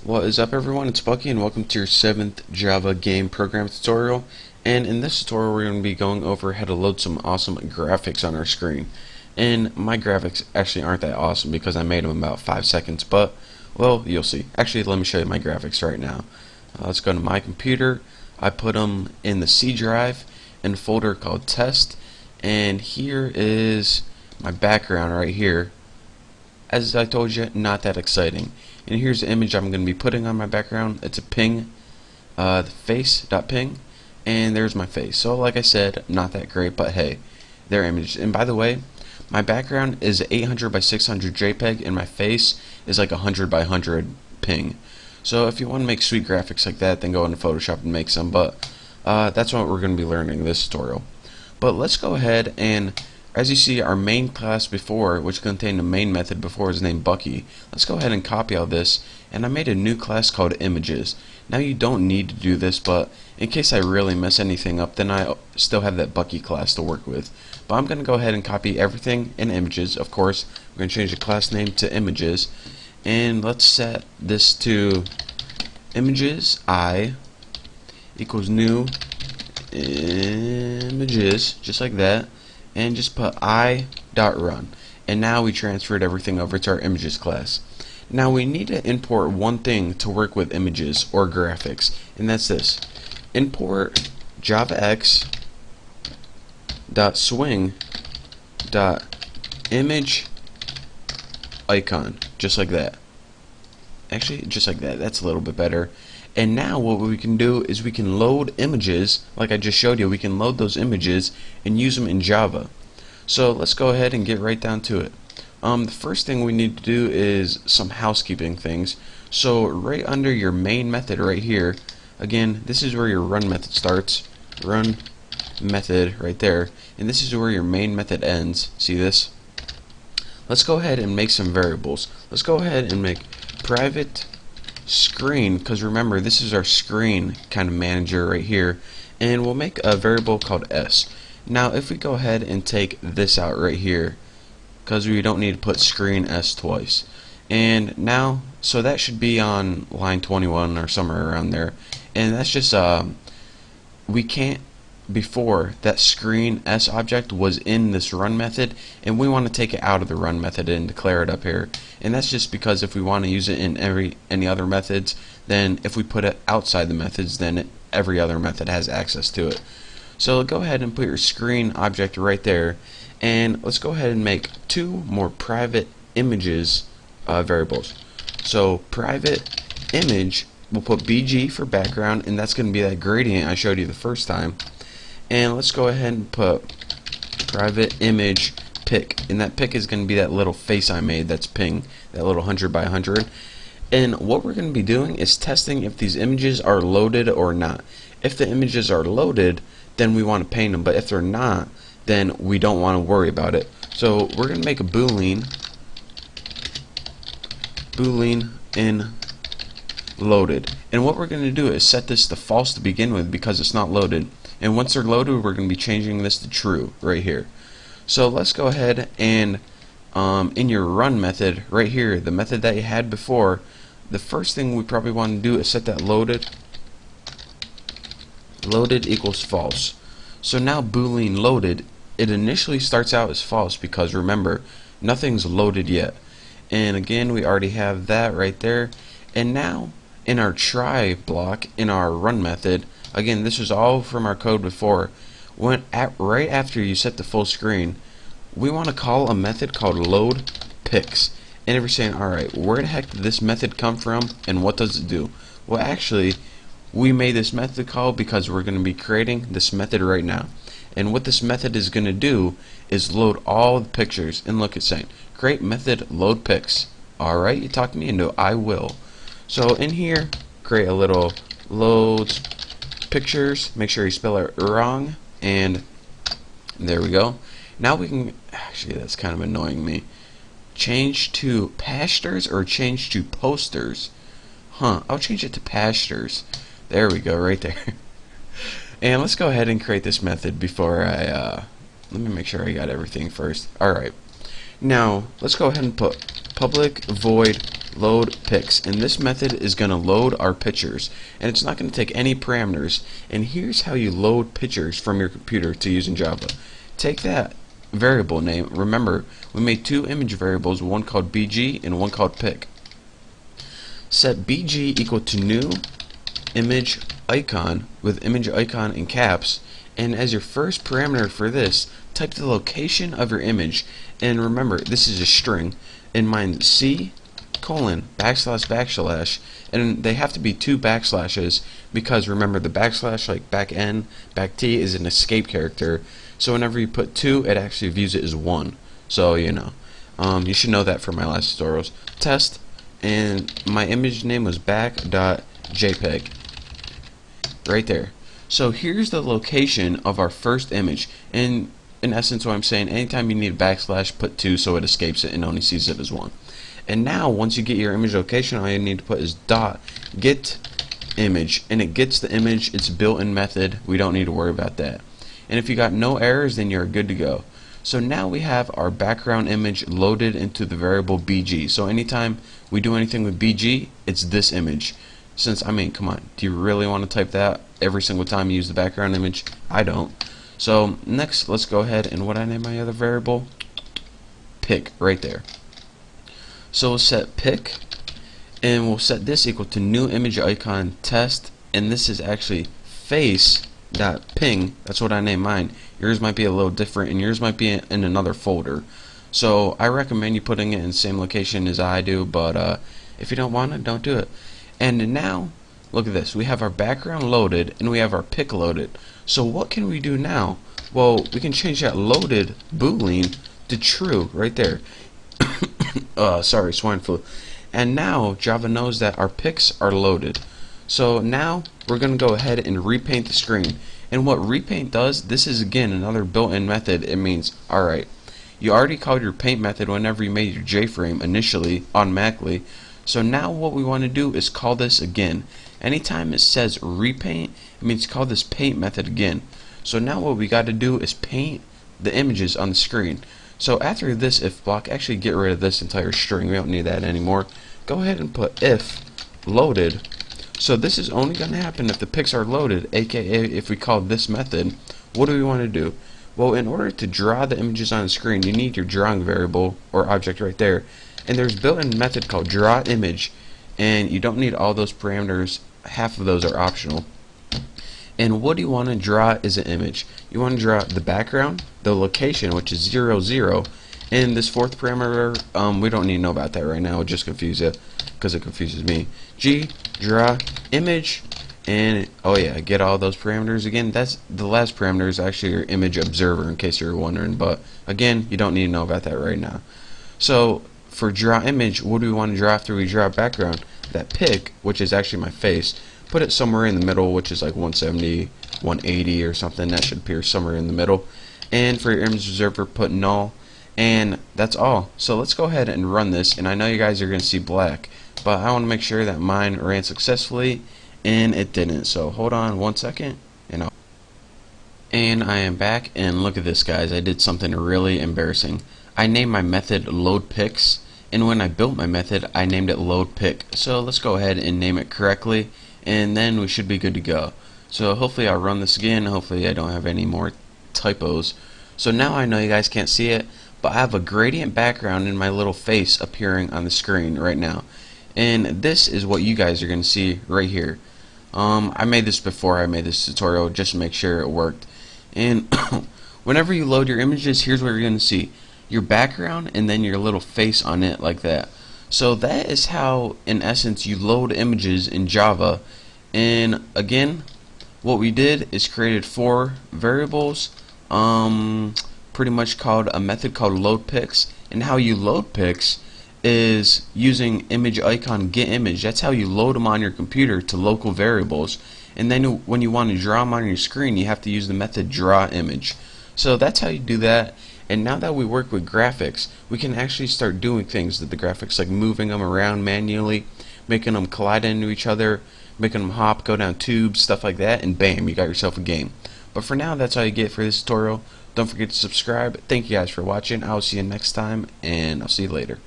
What is up, everyone? It's Bucky and welcome to your 7th Java game program tutorial. And in this tutorial we're going to be going over how to load some awesome graphics on our screen. And my graphics actually aren't that awesome because I made them in about 5 seconds, but well, you'll see. Actually, let me show you my graphics right now. Let's go to my computer. I put them in the C drive in a folder called test, and here is my background right here. As I told you, not that exciting. And here's the image I'm going to be putting on my background. It's a ping, the face.ping, and there's my face. So like I said, not that great, but hey, their image. And by the way, my background is 800 by 600 JPEG, and my face is like 100 by 100 ping. So if you want to make sweet graphics like that, then go into Photoshop and make some. But that's what we're going to be learning in this tutorial. But let's go ahead and, as you see, our main class before, which contained the main method before, is named Bucky. Let's go ahead and copy all this, and I made a new class called Images. Now you don't need to do this, but in case I really mess anything up, then I still have that Bucky class to work with. But I'm going to go ahead and copy everything in Images. Of course, we're going to change the class name to Images, and let's set this to Images I equals new images, just like that, and just put I.run. And now we transferred everything over to our images class. Now we need to import one thing to work with images or graphics, and that's this. Import javax dot swing dot image icon, just like that. Actually, just like that. That's a little bit better. And now what we can do is we can load images, like I just showed you. We can load those images and use them in Java. So let's go ahead and get right down to it. The first thing we need to do is some housekeeping things. So right under your main method right here, again, this is where your run method starts. Run method right there. And this is where your main method ends. See this? Let's go ahead and make some variables. Let's go ahead and make private screen, because remember, this is our screen kind of manager right here, and we'll make a variable called s. Now if we go ahead and take this out right here, because we don't need to put screen s twice, and now so that should be on line 21 or somewhere around there, and that's just we can't, before that screen s object was in this run method, and we want to take it out of the run method and declare it up here. And that's just because if we want to use it in any other methods, then if we put it outside the methods, then every other method has access to it. So go ahead and put your screen object right there, and let's go ahead and make two more private images variables. So private image, we'll put BG for background, and that's going to be that gradient I showed you the first time. And let's go ahead and put private image pic, and that pic is going to be that little face I made that's ping, that little 100 by 100. And what we're going to be doing is testing if these images are loaded or not. If the images are loaded, then we want to paint them, but if they're not, then we don't want to worry about it. So we're going to make a boolean in loaded, and what we're going to do is set this to false to begin with because it's not loaded, and once they're loaded we're going to be changing this to true right here. So let's go ahead and in your run method right here, the method that you had before, the first thing we probably want to do is set that loaded equals false. So now boolean loaded, it initially starts out as false because remember, nothing's loaded yet. And again, we already have that right there. And now in our try block in our run method, again, this is all from our code before, right after you set the full screen, we want to call a method called load pics. And if you're saying, alright, where the heck did this method come from and what does it do? Well, actually, we made this method call because we're going to be creating this method right now. And what this method is going to do is load all the pictures. And look, it's saying create method load pics. Alright, you talked me into it, I will. So in here, create a little loads pictures, make sure you spell it wrong, and there we go. Now we can, actually that's kind of annoying me, change to pastors or change to posters. I'll change it to pastors. There we go, right there. And let's go ahead and create this method before I let me make sure I got everything first. Alright, now let's go ahead and put public void load pics, and this method is going to load our pictures, and it's not going to take any parameters. And here's how you load pictures from your computer to use in Java. Take that variable name. Remember, we made two image variables, one called bg and one called pic. Set bg equal to new image icon with image icon in caps, and as your first parameter for this, type the location of your image. And remember, this is a string. In mine, C colon backslash backslash, and they have to be two backslashes because remember the backslash, like back N, back T, is an escape character. So whenever you put two, it actually views it as one. So you know, you should know that from my last tutorials. Test, and my image name was back.jpg. Right there. So here's the location of our first image, and in essence what I'm saying, anytime you need a backslash, put two so it escapes it and only sees it as one. And now once you get your image location, all you need to put is dot get image, and it gets the image. It's a built-in method, we don't need to worry about that. And if you got no errors, then you're good to go. So now we have our background image loaded into the variable bg. So anytime we do anything with bg, it's this image. Since, I mean, come on, do you really want to type that every single time you use the background image? I don't. So next, let's go ahead and what I name my other variable? Pic, right there. So we'll set pic, and we'll set this equal to new image icon test, and this is actually face.ping. That's what I named mine. Yours might be a little different, and yours might be in another folder. So I recommend you putting it in the same location as I do, but if you don't want it, don't do it. And now, look at this. We have our background loaded, and we have our pic loaded. So what can we do now? Well, we can change that loaded boolean to true right there. Sorry, swine flu. And now Java knows that our pics are loaded. So now we're going to go ahead and repaint the screen. And what repaint does, this is again another built-in method. It means, alright, you already called your paint method whenever you made your JFrame initially, automatically. So now what we want to do is call this again. Anytime it says repaint, it means call this paint method again. So now what we got to do is paint the images on the screen. So after this if block, actually get rid of this entire string, we don't need that anymore. Go ahead and put if loaded. So this is only going to happen if the pics are loaded, aka if we call this method. What do we want to do? Well, in order to draw the images on the screen, you need your drawing variable or object right there. And there's a built-in method called draw image, and you don't need all those parameters. Half of those are optional. And what do you want to draw is an image. You want to draw the background, the location, which is 0, 0, and this fourth parameter, we don't need to know about that right now. It'll just confuse you, because it confuses me. G, draw image, and oh yeah, get all those parameters. Again, that's the last parameter is actually your image observer, in case you're wondering, but again, you don't need to know about that right now. So for draw image, what do we want to draw after we draw background? That pic, which is actually my face, put it somewhere in the middle, which is like 170, 180 or something. That should appear somewhere in the middle. And for your image observer, put null, and that's all. So let's go ahead and run this, and I know you guys are going to see black, but I want to make sure that mine ran successfully, and it didn't. So hold on 1 second, and I am back, and look at this, guys. I did something really embarrassing. I named my method load pics, and when I built my method, I named it load pic. So let's go ahead and name it correctly, and then we should be good to go. So hopefully I'll run this again. Hopefully I don't have any more typos. So now I know you guys can't see it, but I have a gradient background in my little face appearing on the screen right now, and this is what you guys are going to see right here. I made this before I made this tutorial just to make sure it worked. And whenever you load your images, here's what you're going to see: your background and then your little face on it, like that. So that is how, in essence, you load images in Java. And again, what we did is created 4 variables, pretty much called a method called load pics. And how you load pics is using image icon get image. That's how you load them on your computer to local variables. And then when you want to draw them on your screen, you have to use the method draw image. So that's how you do that. And now that we work with graphics, we can actually start doing things with the graphics, like moving them around manually, making them collide into each other, making them hop, go down tubes, stuff like that, and bam, you got yourself a game. But for now, that's all you get for this tutorial. Don't forget to subscribe. Thank you guys for watching. I'll see you next time, and I'll see you later.